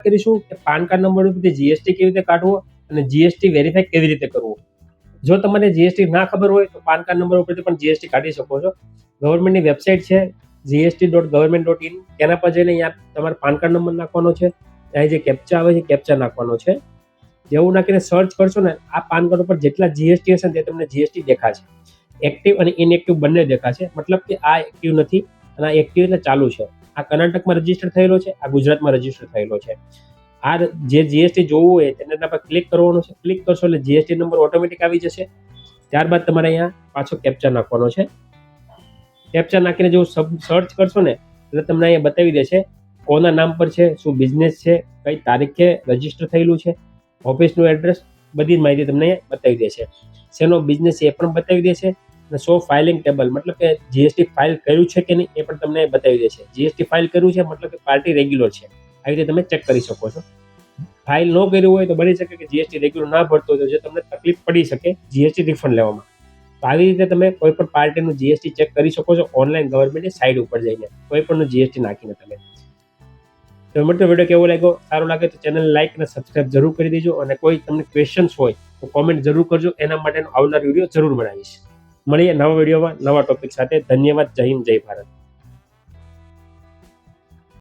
કરીશું કે PAN card number ઉપરથી જીએસટી કેવી રીતે કાઢવો અને જીએસટી વેરીફાઈ કેવી રીતે કરવું. જો તમને જીએસટી ના ખબર હોય તો પાન કાર્ડ નંબર ઉપરથી પણ જીએસટી કાઢી શકો છો. ગવર્મેન્ટની વેબસાઇટ છે gst.government.in, તેના પર જઈને અહીંયા તમારે પાન કાર્ડ નંબર નાખવાનો છે. ત્યાં જે કેપ્ચા આવે છે કેપ્ચા નાખવાનો છે. જેવું નાખીને સર્ચ કરશો ને, આ પાન કાર્ડ ઉપર જેટલા જીએસટી હશે ને તે તમને જીએસટી દેખાશે. એક્ટિવ અને ઇનએક્ટિવ બંને દેખાશે. મતલબ કે આ એક્ટિવ નથી અને આ એક્ટિવ એટલે ચાલુ છે. આ કર્ણાટકમાં રજીસ્ટર થયેલો છે, આ ગુજરાતમાં રજીસ્ટર થયેલો છે. આ જે જીએસટી જોવું હોય તેના પર ક્લિક કરવાનું છે. ક્લિક કરશો એટલે જીએસટી નંબર ઓટોમેટિક આવી જશે. ત્યારબાદ તમારે અહીંયા પાછો કેપ્ચા નાખવાનો છે. કેપ્ચા નાખીને જો સર્ચ કરશો ને એટલે તમને અહીંયા બતાવી દેશે કોના નામ પર છે, શું બિઝનેસ છે, કઈ તારીખે રજીસ્ટર થયેલું છે, ઓફિસનું એડ્રેસ, બધી જ માહિતી તમને બતાવી દેશે. શેનો બિઝનેસ છે એ પણ બતાવી દેશે અને શો ફાઇલિંગ ટેબલ, મતલબ કે જીએસટી ફાઇલ કર્યું છે કે નહીં એ પણ તમને બતાવી દેશે. જીએસટી ફાઇલ કર્યું છે મતલબ કે પાર્ટી રેગ્યુલર છે. આવી રીતે તમે ચેક કરી શકો છો. ફાઇલ ન કર્યું હોય તો બની શકે કે જીએસટી રેગ્યુલર ના ભરતો હોય, જે તમને તકલીફ પડી શકે જીએસટી રિફંડ લેવામાં. તો આવી રીતે તમે કોઈ પણ પાર્ટીનું જીએસટી ચેક કરી શકો છો ઓનલાઈન ગવર્મેન્ટની સાઇટ ઉપર જઈને, કોઈ પણ જીએસટી નાખીને તમે. તો મિત્રો વિડીયો કેવો લાગ્યો, સારો લાગે તો ચેનલ લાઈક અને સબસ્ક્રાઇબ જરૂર કરી દેજો. અને કોઈ તમને ક્વેશ્ચન્સ હોય તો કોમેન્ટ જરૂર કરજો, એના માટેનો આવનાર વિડીયો જરૂર બનાવીશ. મળીએ નવા વિડીયોમાં નવા ટોપિક સાથે. ધન્યવાદ. જય હિન્દ, જય ભારત.